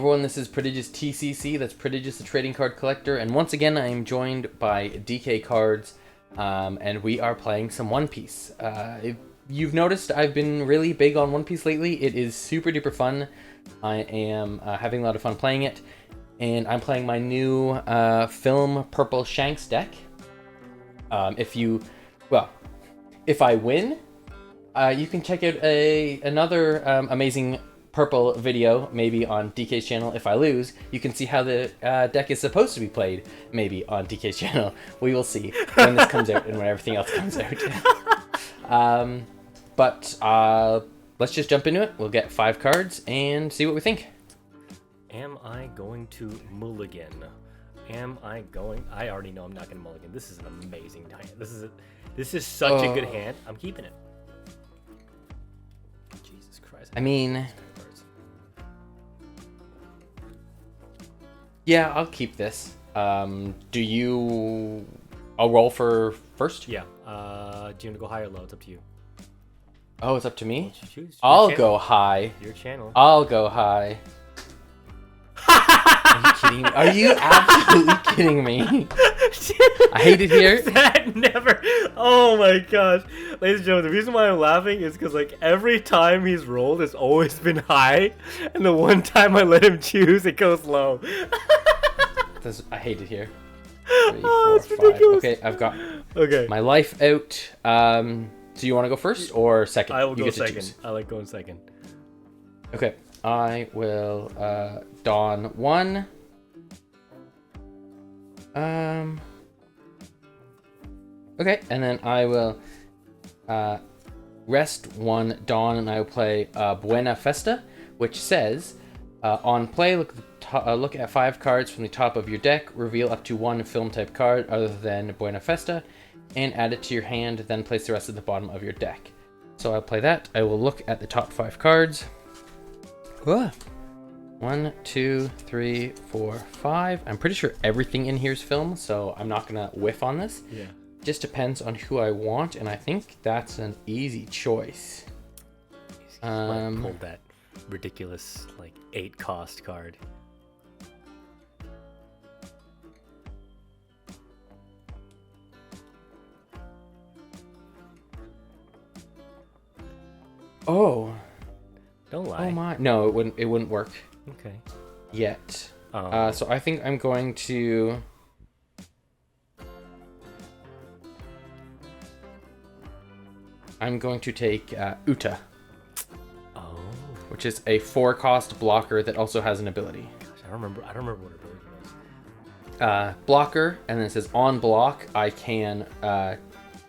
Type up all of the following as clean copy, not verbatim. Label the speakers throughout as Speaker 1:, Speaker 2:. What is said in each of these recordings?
Speaker 1: everyone, this is Prodigious TCC, that's Prodigious the Trading Card Collector, and once again I am joined by DK Cards, and we are playing some One Piece. If you've noticed, I've been really big on One Piece lately. It is super duper fun. I am having a lot of fun playing it, and I'm playing my new Film Purple Shanks deck. If I win, you can check out another amazing purple video, maybe on DK's channel. If I lose, you can see how the deck is supposed to be played, maybe on DK's channel. We will see when this comes out and when everything else comes out. But let's just jump into it. We'll get 5 cards and see what we think.
Speaker 2: Am I going to mulligan? I already know I'm not going to mulligan. This is an amazing hand. This is such a good hand. I'm keeping it. Jesus Christ.
Speaker 1: I mean, yeah, I'll keep this. I'll roll for first?
Speaker 2: Yeah. Do you want to go high or low? It's up to you.
Speaker 1: Oh, it's up to me?
Speaker 2: Choose.
Speaker 1: I'll go high.
Speaker 2: Your channel.
Speaker 1: I'll go high. Are you kidding me? Are you absolutely kidding me? I hate it here.
Speaker 2: That never. Oh my gosh. Ladies and gentlemen, the reason why I'm laughing is because like every time he's rolled, it's always been high. And the one time I let him choose, it goes low.
Speaker 1: I hate it here. 3,
Speaker 2: it's
Speaker 1: 4, 5.
Speaker 2: ridiculous.
Speaker 1: Okay, I've got
Speaker 2: Okay.
Speaker 1: my life out. So you want to go first or second?
Speaker 2: I will
Speaker 1: You
Speaker 2: go
Speaker 1: get to
Speaker 2: second.
Speaker 1: choose.
Speaker 2: I like going second.
Speaker 1: Okay, I will don 1. Okay, and then I will rest 1 dawn, and I will play Buena Festa, which says on play, look at 5 cards from the top of your deck, reveal up to 1 film type card other than Buena Festa, and add it to your hand, then place the rest at the bottom of your deck. So I'll play that. I will look at the top 5 cards. 1, 2, 3, 4, 5. I'm pretty sure everything in here is film, so I'm not gonna whiff on this.
Speaker 2: Yeah.
Speaker 1: Just depends on who I want, and I think that's an easy choice.
Speaker 2: Pulled that ridiculous like 8 cost card.
Speaker 1: Oh.
Speaker 2: Don't lie.
Speaker 1: Oh my. No, it wouldn't work
Speaker 2: Okay.
Speaker 1: yet.
Speaker 2: Oh.
Speaker 1: So I think I'm going to take Uta, which is a 4-cost blocker that also has an ability.
Speaker 2: Gosh, I don't remember what ability it was.
Speaker 1: Blocker, and then it says on block, I can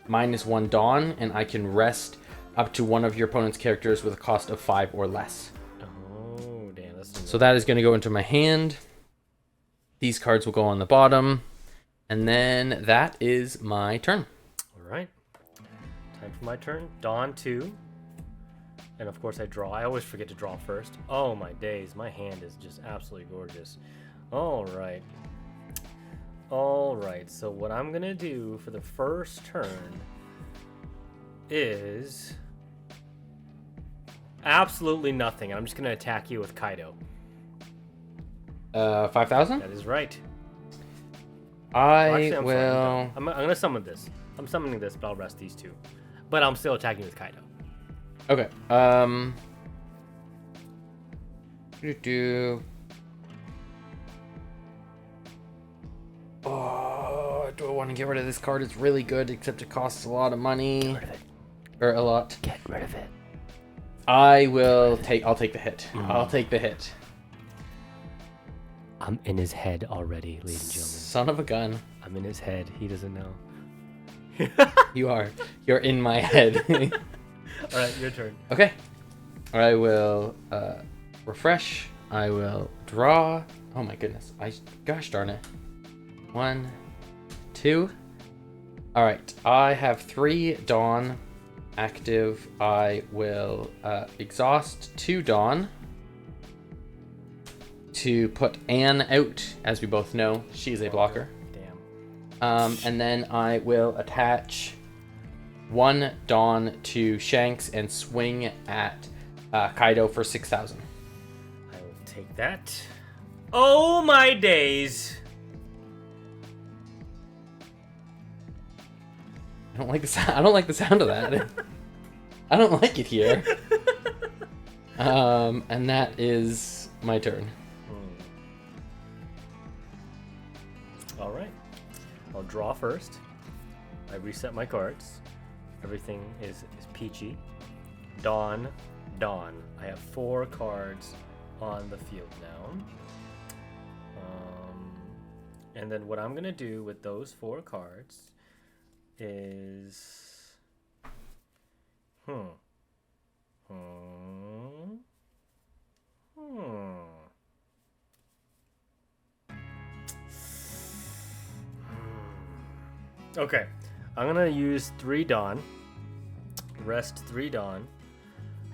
Speaker 1: -1 dawn, and I can rest up to one of your opponent's characters with a cost of 5 or less.
Speaker 2: Oh, damn.
Speaker 1: So that is going to go into my hand. These cards will go on the bottom, and then that is my turn.
Speaker 2: All right. Time for my turn. Dawn 2. And of course I draw. I always forget to draw first. Oh my days. My hand is just absolutely gorgeous. All right. All right. So what I'm going to do for the first turn is absolutely nothing. I'm just going to attack you with Kaido.
Speaker 1: 5,000?
Speaker 2: That is right.
Speaker 1: I
Speaker 2: Actually,
Speaker 1: will...
Speaker 2: I'm going to summon this. I'm summoning this, but I'll rest these 2. But I'm still attacking with Kaido.
Speaker 1: Okay. Oh, do I want to get rid of this card? It's really good, except it costs a lot of money.
Speaker 2: Get rid of it.
Speaker 1: Or a lot.
Speaker 2: Get rid of it.
Speaker 1: I'll take the hit. I'll take the hit.
Speaker 2: I'm in his head already, ladies and gentlemen.
Speaker 1: Son of a gun.
Speaker 2: I'm in his head. He doesn't know.
Speaker 1: You are. You're in my head.
Speaker 2: All right, your turn.
Speaker 1: Okay. I will refresh. I will draw. Oh my goodness. Gosh darn it. 1, 2. All right. I have 3 dawn active. I will exhaust 2 dawn to put Anne out. As we both know, she's a blocker.
Speaker 2: Damn.
Speaker 1: And then I will attach 1 dawn to Shanks and swing at Kaido for 6,000.
Speaker 2: I will take that. Oh my days.
Speaker 1: I don't like the sound. I don't like the sound of that. I don't like it here. And that is my turn.
Speaker 2: All right. I'll draw first. I reset my cards. Everything is peachy. Dawn. I have 4 cards on the field now. And then what I'm gonna do with those 4 cards is Okay, I'm gonna use 3 Dawn, rest 3 Dawn,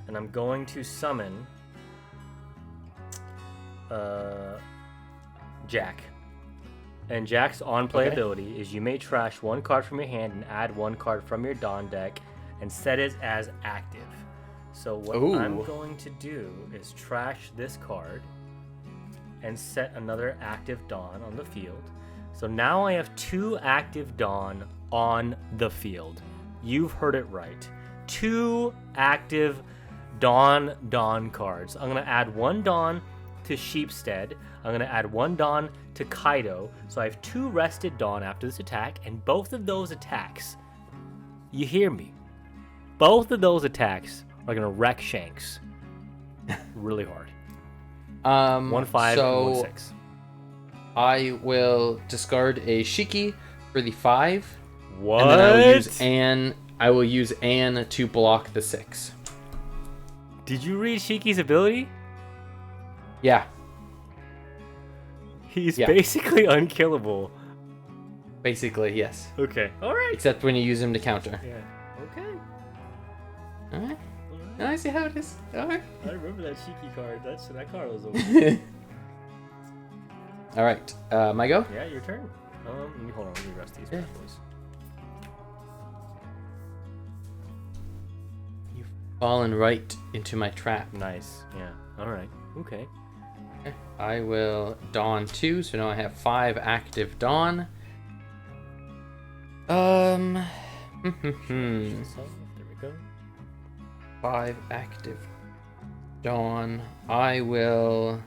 Speaker 2: and I'm going to summon Jack. And Jack's on-play ability is you may trash 1 card from your hand and add 1 card from your Dawn deck and set it as active. So what I'm going to do is trash this card and set another active Dawn on the field. So now I have 2 active Dawn on the field. You've heard it right. 2 active Dawn cards. I'm going to add 1 Dawn to Sheepstead. I'm going to add 1 Dawn to Kaido. So I have 2 rested Dawn after this attack, and both of those attacks, you hear me, both of those attacks are going to wreck Shanks really hard. 1-5 and 1-6.
Speaker 1: I will discard a Shiki for the 5.
Speaker 2: What?
Speaker 1: And then I will use Anne to block the 6.
Speaker 2: Did you read Shiki's ability?
Speaker 1: Yeah.
Speaker 2: He's basically unkillable.
Speaker 1: Basically, yes.
Speaker 2: Okay. All right.
Speaker 1: Except when you use him to counter.
Speaker 2: Yeah. Okay.
Speaker 1: Alright. I see how it is. Alright.
Speaker 2: I remember that Shiki card. That card was over.
Speaker 1: Alright. My go?
Speaker 2: Yeah, your turn. Let me rest these bad boys.
Speaker 1: You've fallen right into my trap.
Speaker 2: Nice. Yeah. All right. Okay.
Speaker 1: I will Dawn 2, so now I have 5 active Dawn.
Speaker 2: There we go.
Speaker 1: 5 active Dawn. I will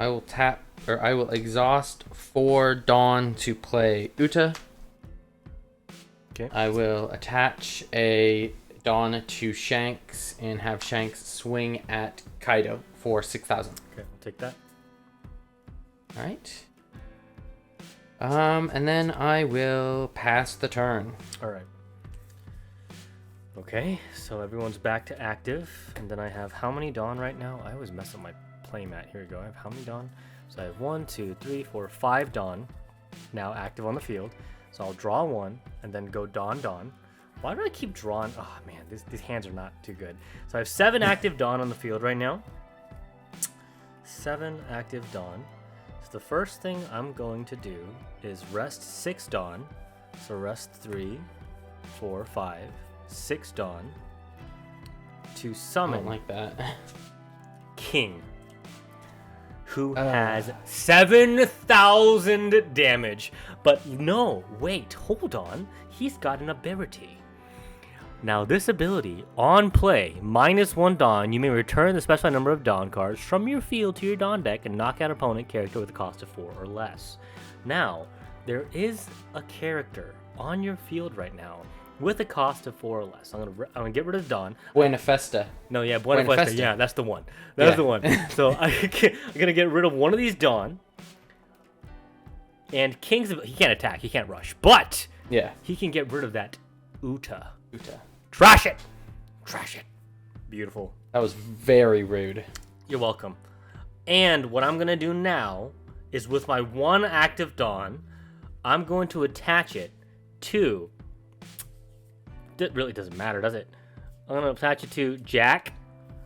Speaker 1: I will exhaust 4 Dawn to play Uta.
Speaker 2: Okay.
Speaker 1: I will attach a Dawn to Shanks and have Shanks swing at Kaido for 6,000.
Speaker 2: Okay, I'll take that.
Speaker 1: Alright. And then I will pass the turn.
Speaker 2: Alright. Okay, so everyone's back to active. And then I have how many Dawn right now? I always mess up my playmat. Here we go. I have how many Dawn? So I have 1, 2, 3, 4, 5 Dawn now active on the field. So I'll draw 1 and then go Dawn. Why do I keep drawing? Oh man, these hands are not too good. So I have 7 active Dawn on the field right now. 7 active Dawn. So the first thing I'm going to do is rest 6 Dawn. So rest 3, 4, 5, 6 Dawn to
Speaker 1: I
Speaker 2: summon
Speaker 1: don't like that.
Speaker 2: King, who has 7,000 damage. But no, wait, hold on. He's got an ability. Now this ability, on play, -1 Dawn, you may return the specified number of Dawn cards from your field to your Dawn deck and knock out opponent character with a cost of 4 or less. Now, there is a character on your field right now with a cost of 4 or less. I'm gonna get rid of Dawn.
Speaker 1: Buena Festa.
Speaker 2: No, yeah, Buena Festa. Yeah, that's the one. That's the one. So I'm gonna get rid of one of these Dawn. And King's, he can't attack, he can't rush, but he can get rid of that Uta. Trash it. Beautiful.
Speaker 1: That was very rude.
Speaker 2: You're welcome. And what I'm gonna do now is with my 1 active Dawn, I'm going to attach it to. It really doesn't matter, does it? I'm gonna attach it to Jack.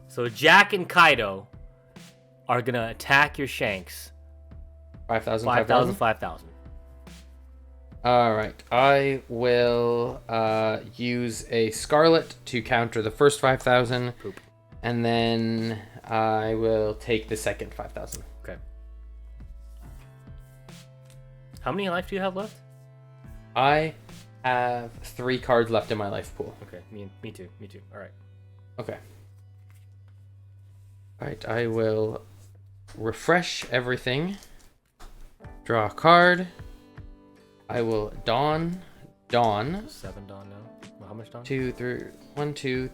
Speaker 2: So Jack and Kaido are gonna attack your Shanks
Speaker 1: 5,000,
Speaker 2: 5,000,
Speaker 1: 5,000?
Speaker 2: 5,000.
Speaker 1: All right. I will use a Scarlet to counter the first 5,000.
Speaker 2: Poop.
Speaker 1: And then I will take the second 5,000.
Speaker 2: Okay. How many life do you have left?
Speaker 1: I have 3 cards left in my life pool.
Speaker 2: Okay, me too. All right.
Speaker 1: Okay. All right, I will refresh everything. Draw a card. I will Dawn.
Speaker 2: 7 Dawn now. Well, how much Dawn?
Speaker 1: 1, 2,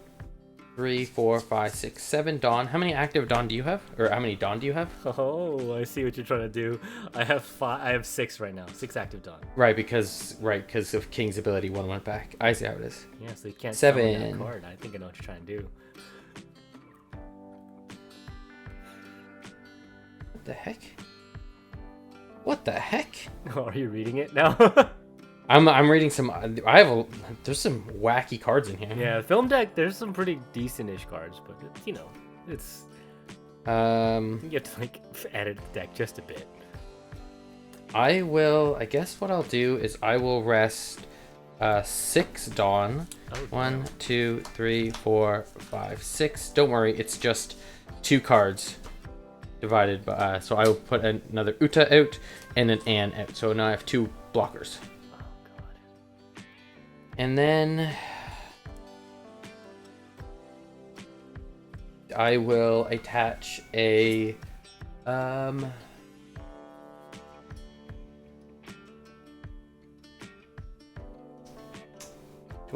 Speaker 1: 3, 4, 5, 6, 7 Dawn. How many active Dawn do you have? Or how many Dawn do you have?
Speaker 2: Oh, I see what you're trying to do. I have 6 right now. 6 active Dawn.
Speaker 1: Right, because of King's ability, 1 went back. I see how it is.
Speaker 2: Yeah, so you can't
Speaker 1: 7.
Speaker 2: summon that card. I think I know what you're trying to do.
Speaker 1: What the heck? What the heck?
Speaker 2: Oh, are you reading it now?
Speaker 1: I'm reading some. There's some wacky cards in here.
Speaker 2: Yeah, film deck. There's some pretty decent-ish cards, but it's you have to like edit the deck just a bit.
Speaker 1: I guess what I'll do is I will rest 6 Dawn.
Speaker 2: Oh,
Speaker 1: 1, 2, 3, 4, 5, 6. Don't worry, it's just 2 cards divided by. So I will put another Uta out and an An out. So now I have 2 blockers.
Speaker 2: Oh god.
Speaker 1: And then I will attach a do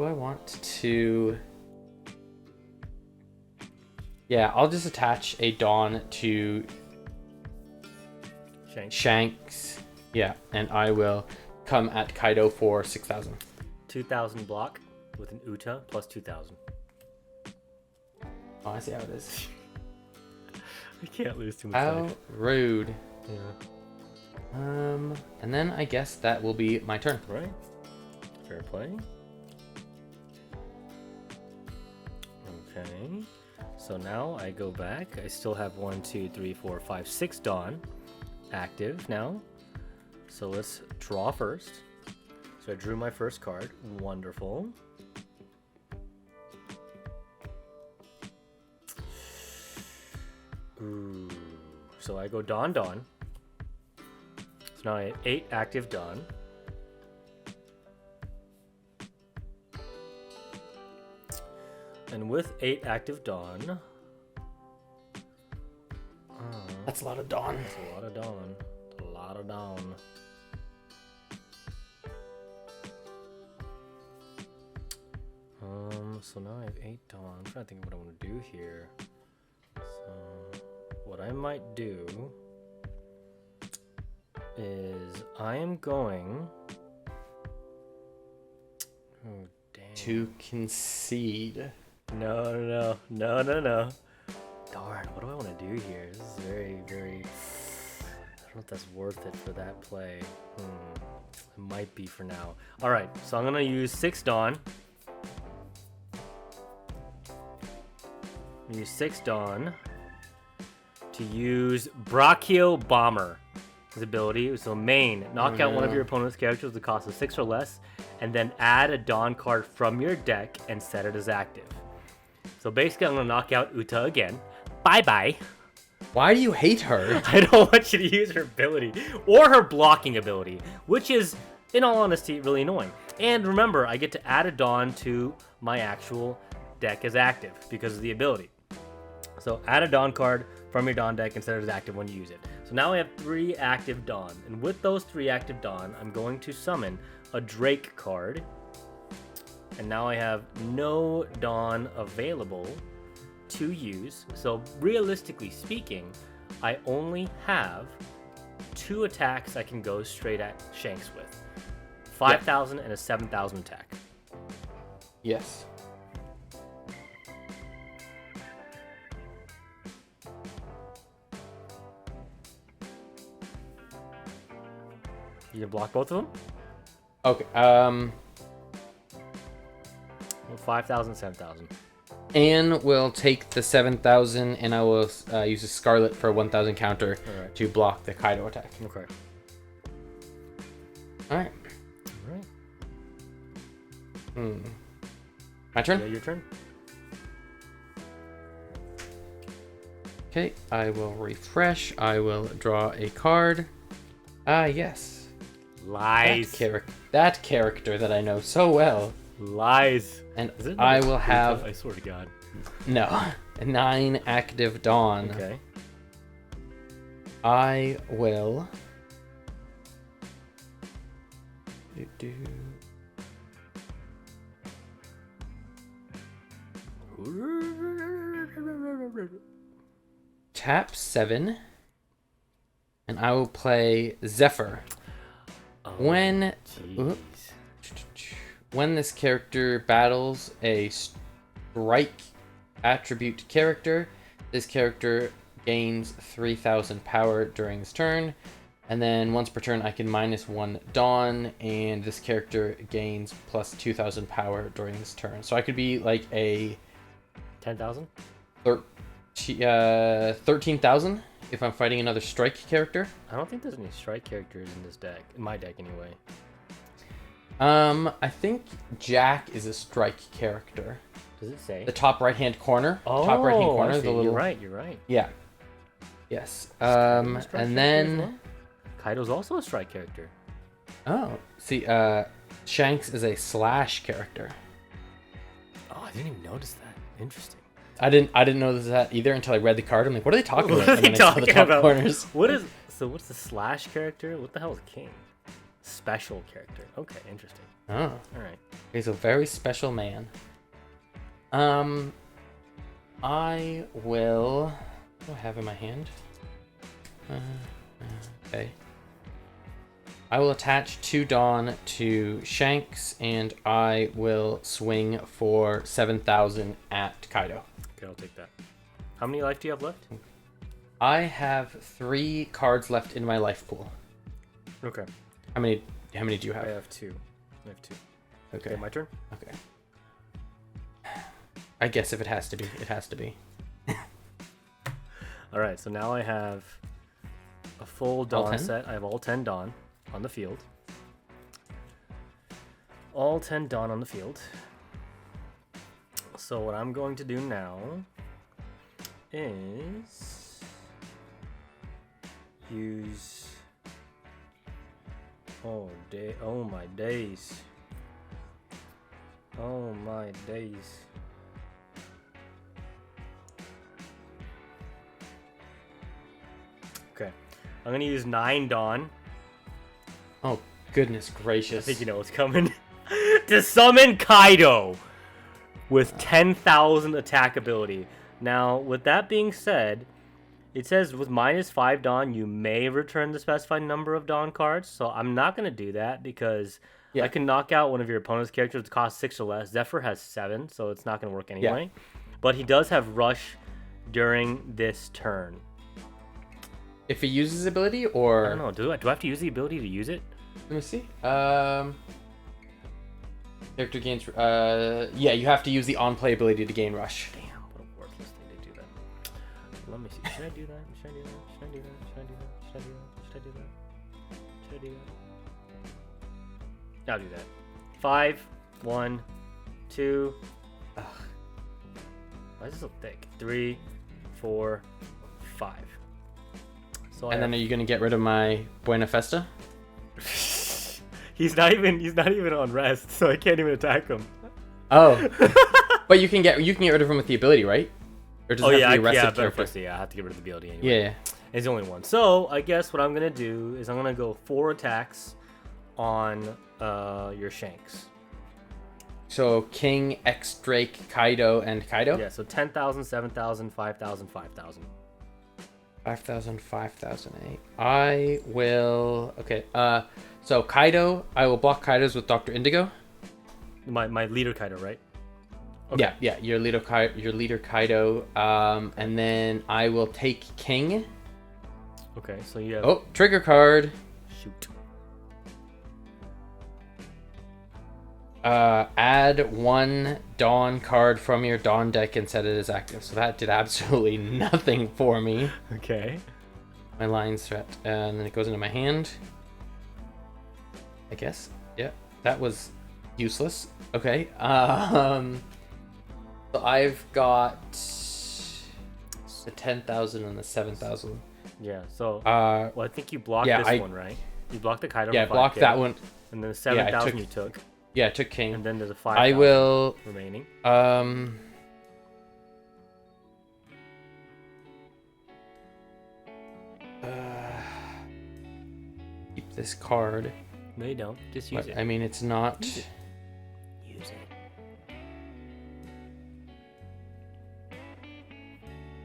Speaker 1: I want to? Yeah, I'll just attach a Dawn to Shanks. Yeah, and I will come at Kaido for 6,000.
Speaker 2: 2,000 block with an Uta plus 2,000.
Speaker 1: Oh, I see how it is.
Speaker 2: I can't lose too much
Speaker 1: How
Speaker 2: life.
Speaker 1: rude.
Speaker 2: Yeah.
Speaker 1: And then I guess that will be my turn.
Speaker 2: Right. Fair play. Okay. So now I go back. I still have 1, 2, 3, 4, 5, 6 Dawn active now. So let's draw first. So I drew my first card. Wonderful. Ooh. So I go Dawn. So now I have 8 active Dawn. And with 8 active Dawn,
Speaker 1: That's a lot of Dawn.
Speaker 2: that's a lot of Dawn. A lot of Dawn. So now I have 8 Dawn. I'm trying to think of what I want to do here. So what I might do is I am going. Oh dang.
Speaker 1: To concede.
Speaker 2: No. Darn, what do I want to do here? This is very, very... I don't know if that's worth it for that play. It might be for now. Alright, so I'm going to use 6 Dawn. Use 6 Dawn to use Brachio Bomber. His ability. So main, knock out one of your opponent's characters with a cost of 6 or less, and then add a Dawn card from your deck and set it as active. So basically, I'm going to knock out Uta again. Bye-bye.
Speaker 1: Why do you hate her?
Speaker 2: I don't want you to use her ability or her blocking ability, which is, in all honesty, really annoying. And remember, I get to add a Dawn to my actual deck as active because of the ability. So add a Dawn card from your Dawn deck and set it as active when you use it. So now I have 3 active Dawn. And with those 3 active Dawn, I'm going to summon a Drake card. And now I have no Dawn available to use. So realistically speaking, I only have 2 attacks I can go straight at Shanks with. 5,000 and a 7,000 attack.
Speaker 1: Yes.
Speaker 2: You can block both of them?
Speaker 1: Okay.
Speaker 2: 5,000, 7,000.
Speaker 1: Anne will take the 7,000, and I will use a Scarlet for 1,000 counter
Speaker 2: Alright.
Speaker 1: to block the Kaido attack.
Speaker 2: Okay.
Speaker 1: All right.
Speaker 2: All right.
Speaker 1: My turn?
Speaker 2: Yeah, your turn.
Speaker 1: Okay, I will refresh. I will draw a card. Ah, yes.
Speaker 2: Lies.
Speaker 1: That character that I know so well.
Speaker 2: Lies.
Speaker 1: And
Speaker 2: Is it
Speaker 1: I
Speaker 2: like
Speaker 1: will have...
Speaker 2: I swear to God.
Speaker 1: No. 9 active Dawn.
Speaker 2: Okay.
Speaker 1: I will... Tap 7. And I will play Zephyr.
Speaker 2: Oh,
Speaker 1: When
Speaker 2: jeez.
Speaker 1: when this character battles a strike attribute character, this character gains 3,000 power during his turn. And then once per turn, I can -1 Dawn, and this character gains plus 2,000 power during this turn. So I could be like a
Speaker 2: 10,000?
Speaker 1: 13,000 if I'm fighting another strike character.
Speaker 2: I don't think there's any strike characters in this deck. In my deck, anyway.
Speaker 1: I think Jack is a strike character.
Speaker 2: Does it say?
Speaker 1: The top right-hand corner.
Speaker 2: Oh,
Speaker 1: top right-hand corner.
Speaker 2: I see.
Speaker 1: The little...
Speaker 2: You're right. You're right.
Speaker 1: Yeah. Yes.
Speaker 2: Strike character
Speaker 1: And
Speaker 2: as
Speaker 1: then...
Speaker 2: well? Kaido's also a strike character.
Speaker 1: Oh, see, Shanks is a slash character.
Speaker 2: Oh, I didn't even notice that. Interesting.
Speaker 1: I didn't know that either until I read the card. I'm like, what are they talking about?
Speaker 2: What are
Speaker 1: And
Speaker 2: they
Speaker 1: then I saw the
Speaker 2: talking
Speaker 1: top
Speaker 2: about?
Speaker 1: corners.
Speaker 2: What's the slash character? What the hell is king? Special character. Okay, interesting.
Speaker 1: Oh,
Speaker 2: All right.
Speaker 1: he's a very special man. I will... What do I have in my hand? Okay. I will attach 2 Dawn to Shanks, and I will swing for 7,000 at Kaido.
Speaker 2: Okay, I'll take that. How many life do you have left?
Speaker 1: I have 3 cards left in my life pool.
Speaker 2: Okay.
Speaker 1: How many do you
Speaker 2: I
Speaker 1: have?
Speaker 2: have 2.
Speaker 1: Okay.
Speaker 2: Okay, my turn.
Speaker 1: Okay. I guess if it has to be, it has to be.
Speaker 2: All right, so now I have a full
Speaker 1: All
Speaker 2: Dawn
Speaker 1: 10?
Speaker 2: set. I have all 10 Dawn on the field. All 10 Dawn on the field. So what I'm going to do now is use... Oh my days. Oh my days. Okay. I'm gonna use 9 Dawn.
Speaker 1: Oh, goodness
Speaker 2: I
Speaker 1: gracious.
Speaker 2: think you know what's coming. To summon Kaido with 10,000 attack ability. Now, with that being said, it says with -5 Dawn, you may return the specified number of Dawn cards. So I'm not going to do that because I can knock out one of your opponent's characters that costs 6 or less. Zephyr has 7, so it's not going to work anyway. But he does have Rush during this turn.
Speaker 1: If he uses his ability, or...
Speaker 2: I don't know. Do I have to use the ability to use it?
Speaker 1: Let me see. Character gains... yeah, you have to use the on-play ability to gain Rush.
Speaker 2: Damn, what a worthless thing to do that. Let me see. Should I do that? Should I do that? Should I do that? Should I do that? Should I do that? Should I do that? Should I do that? I'll do that. 5, 1, 2. Ugh. Why is this so thick? 3, 4, 5. So
Speaker 1: And then are you going to get rid of my Buena Festa?
Speaker 2: He's not even on rest, so I can't even attack him.
Speaker 1: Oh. But you can get rid of him with the ability, right? Or does it have to be a rested character?
Speaker 2: I have to get rid of the ability anyway.
Speaker 1: Yeah.
Speaker 2: It's the only one. So I guess what I'm gonna do is I'm gonna go 4 attacks on your Shanks.
Speaker 1: So King, X Drake, Kaido, and Kaido?
Speaker 2: Yeah, so 10,000, 7,000, 5,000, 5,000.
Speaker 1: 5,000, 5,000, 8. I will... Okay, so Kaido, I will block Kaido's with Dr. Indigo.
Speaker 2: My leader Kaido, right? Okay.
Speaker 1: Yeah, your leader Kaido. And then I will take King.
Speaker 2: Okay, so you have...
Speaker 1: Oh, trigger card.
Speaker 2: Shoot.
Speaker 1: Add 1 Dawn card from your Dawn deck and set it as active. So that did absolutely nothing for me.
Speaker 2: Okay.
Speaker 1: My line threat. And then it goes into my hand. I guess. Yeah, that was useless. Okay. So I've got the 10,000 and the 7,000.
Speaker 2: Yeah. So.
Speaker 1: Well,
Speaker 2: I think you blocked
Speaker 1: yeah,
Speaker 2: this one, right? You blocked the Kaido.
Speaker 1: Yeah,
Speaker 2: for
Speaker 1: blocked
Speaker 2: 5K,
Speaker 1: that one.
Speaker 2: And then the 7,000 you took.
Speaker 1: Yeah, I took king.
Speaker 2: And then there's a 5,000
Speaker 1: I will
Speaker 2: remaining.
Speaker 1: Keep this card.
Speaker 2: No, you don't. Just use it.
Speaker 1: I mean, it's not.
Speaker 2: Use it.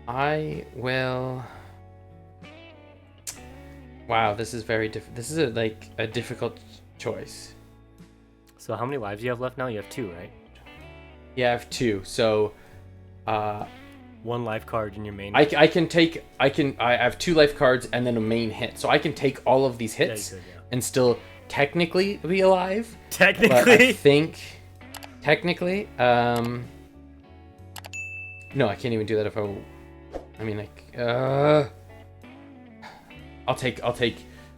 Speaker 1: I will. Wow, this is very different. This is a difficult choice.
Speaker 2: So how many lives do you have left now? You have 2, right?
Speaker 1: Yeah, I have 2. So,
Speaker 2: 1 life card in your main.
Speaker 1: I have 2 life cards and then a main hit. So I can take all of these hits and still technically be alive.
Speaker 2: Technically?
Speaker 1: But I think technically, no, I can't even do that if I mean, I'll take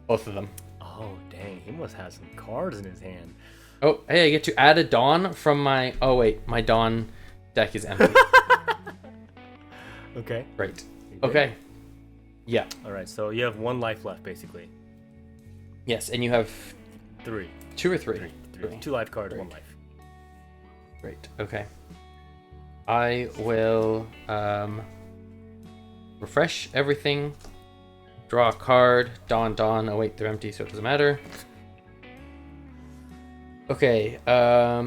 Speaker 1: both of them.
Speaker 2: Oh, dang. He must have some cards in his hand.
Speaker 1: Oh, hey, I get to add a Dawn from my... Oh, wait. My Dawn deck is empty.
Speaker 2: Okay.
Speaker 1: Great. Okay. Yeah.
Speaker 2: All right, so you have 1 life left, basically.
Speaker 1: Yes, and you have...
Speaker 2: 3.
Speaker 1: 2 or 3?
Speaker 2: 3. 2 life cards, 1 life.
Speaker 1: Great. Okay. I will refresh everything. Draw a card. Dawn. Oh, wait. They're empty, so it doesn't matter. Okay, I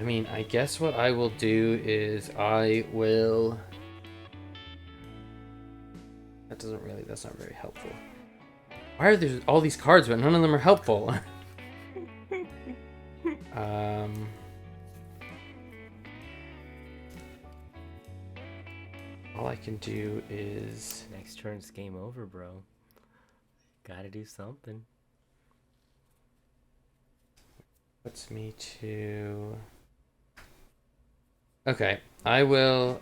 Speaker 1: mean, I guess what I will do is I will... That's not very helpful. Why are there all these cards, but none of them are helpful? All I can do is...
Speaker 2: Next turn's game over, bro. Gotta do something.
Speaker 1: Puts me to... Okay, I will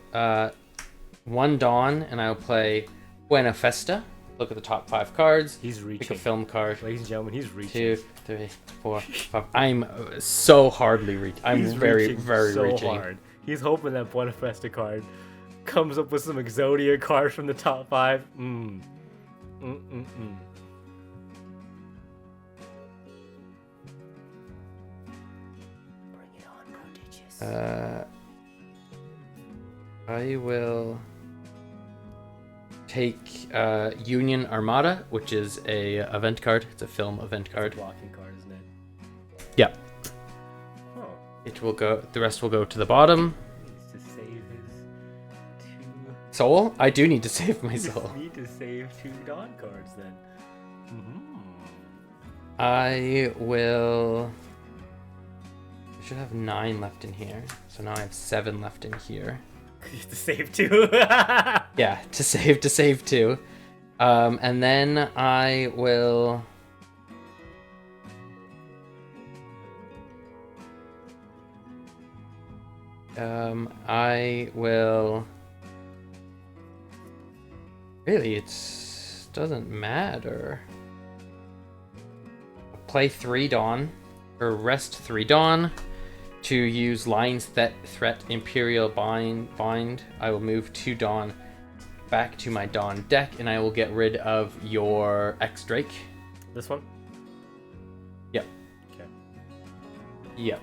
Speaker 1: 1 Dawn, and I'll play Buena Festa. Look at the top 5 cards.
Speaker 2: He's reaching.
Speaker 1: Pick a film card.
Speaker 2: Ladies and gentlemen, he's reaching.
Speaker 1: 2, 3, 4, 5. I'm so hardly reaching. I'm very
Speaker 2: so
Speaker 1: reaching.
Speaker 2: Hard. He's hoping that Buena Festa card comes up with some Exodia cards from the top 5. Bring it on, prodigious.
Speaker 1: I will take Union Armada, which is a event card. It's a film event card.
Speaker 2: It's a blocking card, isn't it?
Speaker 1: Yeah.
Speaker 2: Oh.
Speaker 1: It will go. The rest will go to the bottom.
Speaker 2: He needs to save his 2
Speaker 1: soul. I do need to save my soul.
Speaker 2: You need to save 2 Dawn cards then.
Speaker 1: I will. I should have 9 left in here, so now I have 7 left in here.
Speaker 2: You have to save 2.
Speaker 1: Yeah, to save 2. And then I will... Really, it doesn't matter. Play 3 Dawn, or rest 3 Dawn. To use Lion's Threat Imperial Bind, I will move 2 Dawn back to my Dawn deck, and I will get rid of your X Drake.
Speaker 2: This one?
Speaker 1: Yep.
Speaker 2: Okay.
Speaker 1: Yep.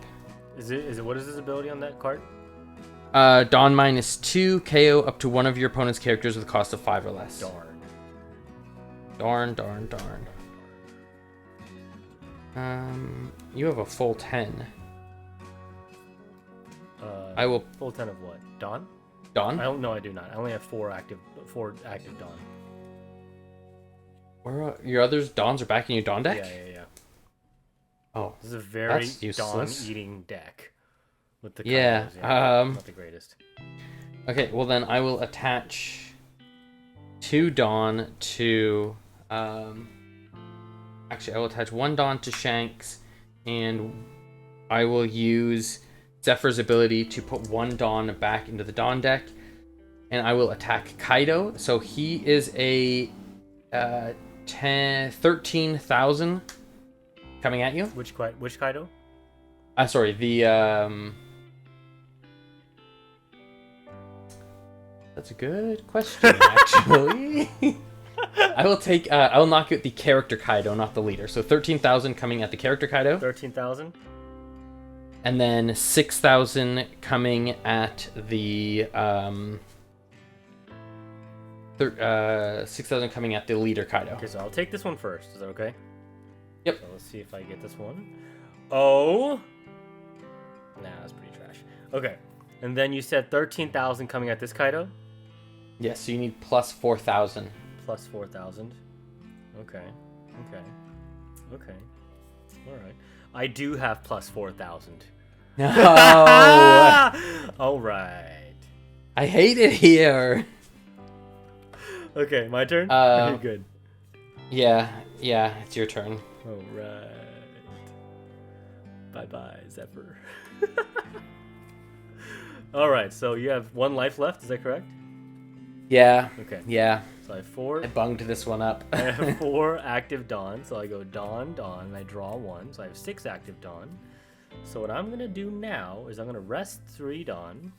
Speaker 2: Is it what is his ability on that card?
Speaker 1: Dawn -2, KO up to one of your opponent's characters with a cost of 5 or less. Darn. You have a full 10. I will
Speaker 2: full 10 of what? Dawn?
Speaker 1: Dawn?
Speaker 2: No, I do not. I only have 4 active Dawn.
Speaker 1: Where are your others? Dawns are back in your Dawn deck?
Speaker 2: Yeah.
Speaker 1: Oh,
Speaker 2: this is a very Dawn eating deck. With the combos, not the greatest.
Speaker 1: Okay, well then I will attach 2 Dawn to Actually, I will attach 1 Dawn to Shanks, and I will use Zephyr's ability to put 1 Dawn back into the Dawn deck, and I will attack Kaido. So he is a 13,000 coming at you.
Speaker 2: Which Kaido?
Speaker 1: Sorry, the that's a good question, actually. I will knock out the character Kaido, not the leader. So 13,000 coming at the character Kaido.
Speaker 2: 13,000.
Speaker 1: And then 6,000 coming at the 6,000 coming at the leader Kaido.
Speaker 2: Okay, so I'll take this one first. Is that okay?
Speaker 1: Yep.
Speaker 2: So let's see if I get this one. Oh. Nah, that's pretty trash. Okay. And then you said 13,000 coming at this Kaido?
Speaker 1: Yes, so you need plus 4,000.
Speaker 2: Plus 4,000. Okay. Okay. Alright. I do have plus 4,000.
Speaker 1: No!
Speaker 2: Alright.
Speaker 1: I hate it here!
Speaker 2: Okay, my turn? Okay, good.
Speaker 1: Yeah, it's your turn.
Speaker 2: Alright. Bye-bye, Zephyr. Alright, so you have 1 life left, is that correct?
Speaker 1: Yeah.
Speaker 2: Okay.
Speaker 1: Yeah.
Speaker 2: So I have 4.
Speaker 1: I bunged this one up.
Speaker 2: I have 4 active Dawn, so I go Dawn, and I draw 1, so I have 6 active Dawn. So what I'm going to do now is I'm going to rest 3 Dawn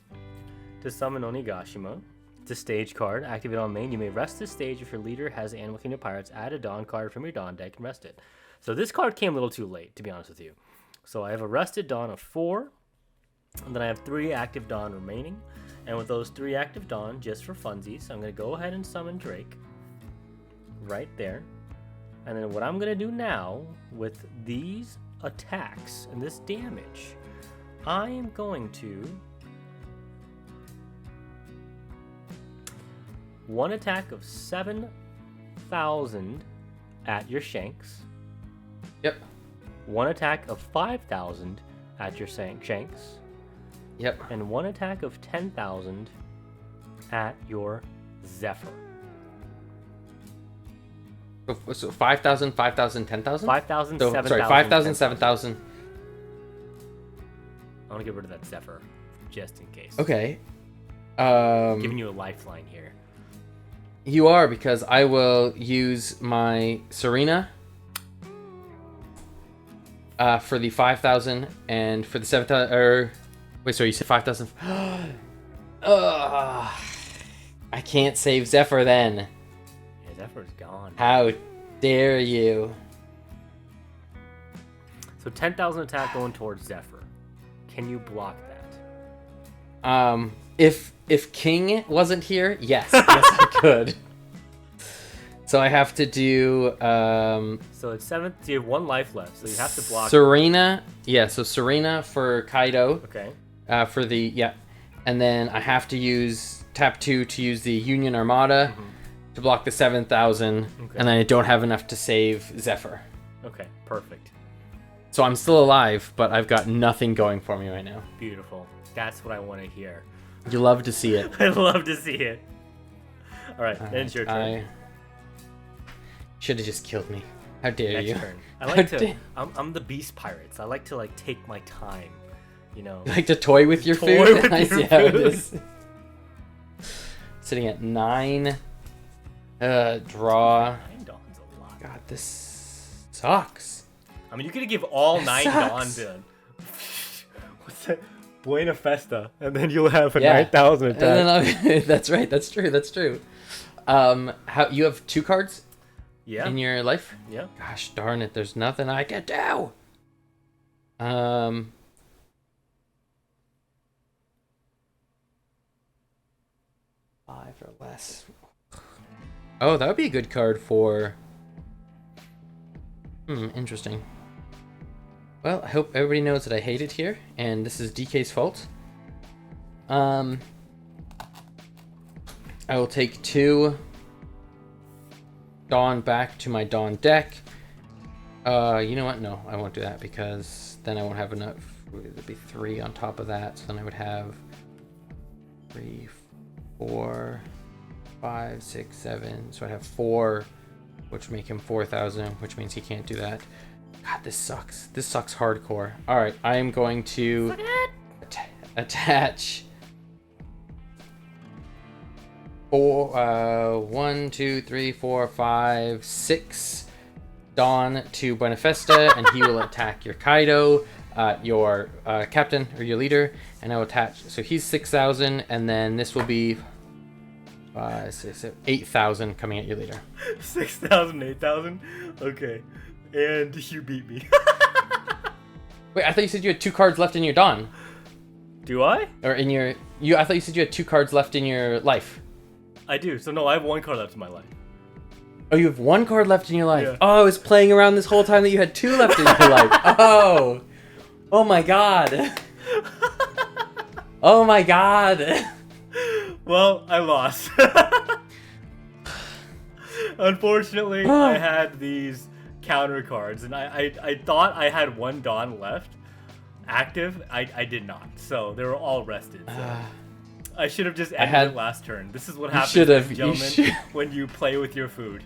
Speaker 2: to summon Onigashima. It's a stage card. Activate on main. You may rest this stage if your leader has Animal Kingdom Pirates. Add a Dawn card from your Dawn deck and rest it. So this card came a little too late, to be honest with you. So I have a rested Dawn of 4, and then I have 3 active Dawn remaining. And with those 3 active Dawn, just for funsies, I'm going to go ahead and summon Drake. Right there. And then what I'm going to do now, with these attacks and this damage, I am going to... 1 attack of 7,000 at your Shanks.
Speaker 1: Yep.
Speaker 2: 1 attack of 5,000 at your Shanks.
Speaker 1: Yep.
Speaker 2: And 1 attack of 10,000 at your Zephyr.
Speaker 1: So 5,000, 5,000, 10,000?
Speaker 2: 5,000,
Speaker 1: so,
Speaker 2: 7,000.
Speaker 1: sorry, 5,000, 7,000.
Speaker 2: I want to get rid of that Zephyr, just in case.
Speaker 1: Okay.
Speaker 2: Giving you a lifeline here.
Speaker 1: You are, because I will use my Serena for the 5,000 and for the 7,000. Wait, sorry, you said 5,000. I can't save Zephyr then.
Speaker 2: Yeah, Zephyr's gone.
Speaker 1: How dare you?
Speaker 2: So 10,000 attack going towards Zephyr. Can you block that?
Speaker 1: If King wasn't here, yes, I could. So I have to do
Speaker 2: So it's 7th. So you have 1 life left, so you have to block
Speaker 1: Serena. Yeah, so Serena for Kaido.
Speaker 2: Okay.
Speaker 1: For the and then I have to use tap 2 to use the Union Armada to block the 7,000, and then I don't have enough to save Zephyr.
Speaker 2: Okay, perfect.
Speaker 1: So I'm still alive, but I've got nothing going for me right now.
Speaker 2: Beautiful. That's what I want to hear.
Speaker 1: You love to see it.
Speaker 2: I love to see it. All right, then it's your turn.
Speaker 1: I should have just killed me. How dare
Speaker 2: Next
Speaker 1: you?
Speaker 2: turn. I like to. I'm the Beast Pirates. I like to take my time. You know.
Speaker 1: You like to toy with your
Speaker 2: Toy
Speaker 1: food?
Speaker 2: with
Speaker 1: I
Speaker 2: your
Speaker 1: see how it
Speaker 2: food.
Speaker 1: is. Sitting at 9. Draw.
Speaker 2: 9 Dawns a lot.
Speaker 1: God, this sucks.
Speaker 2: I mean, you could give all
Speaker 1: That
Speaker 2: 9
Speaker 1: sucks.
Speaker 2: Dawns in. What's that? Buena Festa, and then you'll have a
Speaker 1: Yeah.
Speaker 2: 9,000
Speaker 1: And
Speaker 2: attack.
Speaker 1: then that's right. That's true. How you have 2 cards
Speaker 2: Yeah.
Speaker 1: in your life?
Speaker 2: Yeah.
Speaker 1: Gosh darn it! There's nothing I can do. 5 or less. Oh, that would be a good card for... interesting. Well, I hope everybody knows that I hate it here, and this is DK's fault. I will take 2 Dawn back to my Dawn deck. You know what? No, I won't do that, because then I won't have enough. There'd be 3 on top of that, so then I would have 3, 4, 5, 6, 7. So I'd have 4 which make him 4,000, which means he can't do that. God, this sucks. This sucks hardcore. All right, I am going to attach 1, 2, 3, 4, 5, 6 Dawn to Buenafesta, and he will attack your Kaido, your captain or your leader, and I will attach. So he's 6,000, and then this will be 8,000 coming at your leader.
Speaker 2: 6,000, 8,000. Okay, and you beat me.
Speaker 1: Wait, I thought you said you had 2 cards left in your Dawn.
Speaker 2: Do I?
Speaker 1: Or in your I thought you said you had 2 cards left in your life.
Speaker 2: I do. So no, I have 1 card left in my life.
Speaker 1: Oh, you have 1 card left in your life.
Speaker 2: Yeah.
Speaker 1: Oh, I was playing around this whole time that you had 2 left in your life. Oh my god. Oh my god.
Speaker 2: Well, I lost. Unfortunately, I had these counter cards, and I thought I had 1 Dawn left active. I did not, so they were all rested. So. I should have just ended it last turn. This is what happens, ladies and gentlemen, when you play with your food.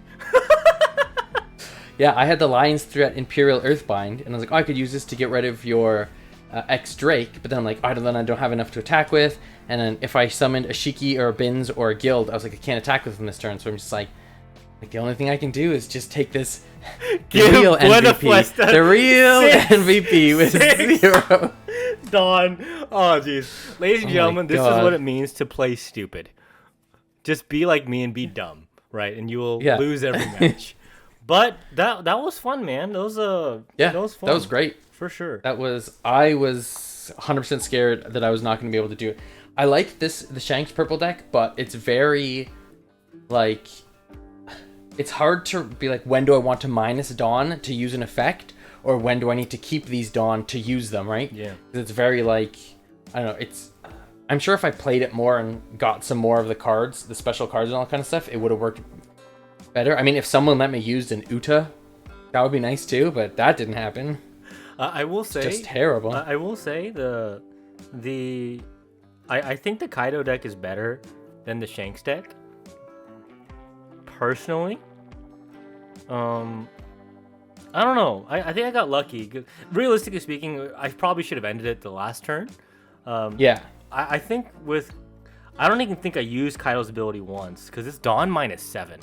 Speaker 1: Yeah, I had the Lion's Threat Imperial Earthbind, and I was like, oh, I could use this to get rid of your X-Drake, but then I'm like, oh, then I don't have enough to attack with, and then if I summoned a Shiki or a Bins or a Guild, I was like, I can't attack with them this turn, so I'm just like the only thing I can do is just take this real MVP. The real MVP with 0.
Speaker 2: Dawn. Oh, jeez. Ladies and gentlemen, this is what it means to play stupid. Just be like me and be dumb, right? And you will lose every match. But that was fun, man. That was fun.
Speaker 1: That was great.
Speaker 2: For sure.
Speaker 1: I was 100% scared that I was not going to be able to do it. I like the Shanks purple deck, but it's very, like, it's hard to be like, when do I want to minus Dawn to use an effect? Or when do I need to keep these Dawn to use them, right?
Speaker 2: Yeah.
Speaker 1: It's very, like, I don't know, I'm sure if I played it more and got some more of the cards, the special cards and all that kind of stuff, it would have worked better. I mean, if someone let me use an Uta, that would be nice too, but that didn't happen.
Speaker 2: I will say...
Speaker 1: It's just terrible.
Speaker 2: I will say I think the Kaido deck is better than the Shanks deck. Personally. I don't know. I think I got lucky. Realistically speaking, I probably should have ended it the last turn.
Speaker 1: Yeah.
Speaker 2: I think I don't even think I used Kaido's ability once, because it's Dawn -7.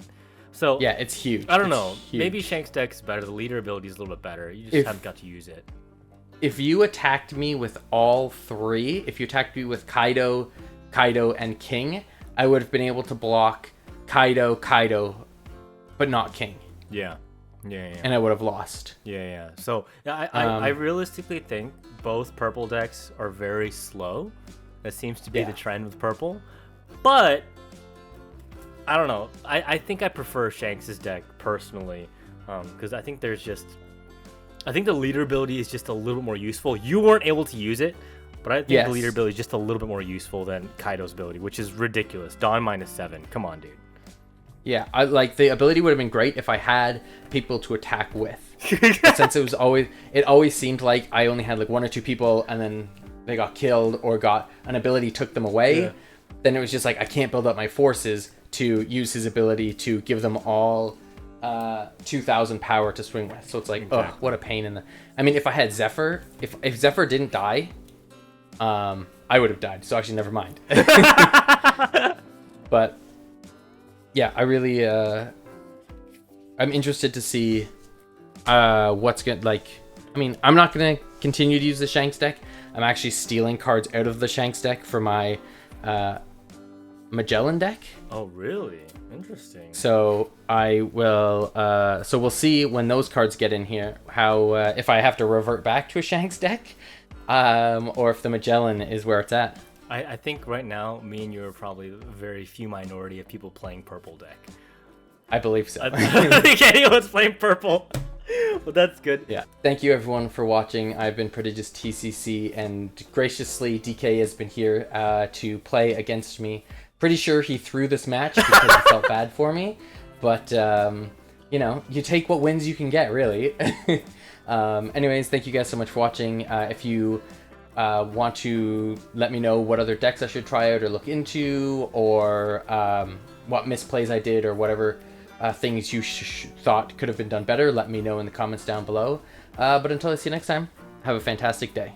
Speaker 2: So
Speaker 1: yeah, it's huge.
Speaker 2: I don't know. Huge. Maybe Shanks' deck is better. The leader ability is a little bit better. You just haven't got to use it.
Speaker 1: If you attacked me with all 3, if you attacked me with Kaido, and King, I would have been able to block Kaido, but not King.
Speaker 2: Yeah.
Speaker 1: And I would have lost.
Speaker 2: Yeah. So I realistically think both purple decks are very slow. That seems to be the trend with purple. But I don't know. I think I prefer Shanks' deck personally, because I think the leader ability is just a little bit more useful. You weren't able to use it, but I think the leader ability is just a little bit more useful than Kaido's ability, which is ridiculous. Dawn -7. Come on, dude.
Speaker 1: Yeah, I like the ability would have been great if I had people to attack with. Since it always seemed like I only had like 1 or 2 people, and then they got killed or got an ability took them away. Yeah. Then it was just like, I can't build up my forces to use his ability to give them all 2,000 power to swing with. So it's like, oh, what a pain in the... I mean, if I had Zephyr, if Zephyr didn't die, I would have died. So actually, never mind. But yeah, I really, I'm interested to see what's going to, like... I mean, I'm not going to continue to use the Shanks deck. I'm actually stealing cards out of the Shanks deck for my Magellan deck.
Speaker 2: Oh, really? Interesting.
Speaker 1: So I will. So we'll see when those cards get in here how if I have to revert back to a Shanks deck, or if the Magellan is where it's at.
Speaker 2: I think right now, me and you are probably a very few minority of people playing purple deck.
Speaker 1: I believe so.
Speaker 2: I think anyone's playing purple. Well, that's good.
Speaker 1: Yeah. Thank you everyone for watching. I've been Prodigious TCC, and graciously DK has been here to play against me. Pretty sure he threw this match because he felt bad for me, but you know, you take what wins you can get, really. Anyways, thank you guys so much for watching. If you want to let me know what other decks I should try out or look into, or what misplays I did or whatever, things you thought could have been done better, let me know in the comments down below. But until I see you next time, have a fantastic day.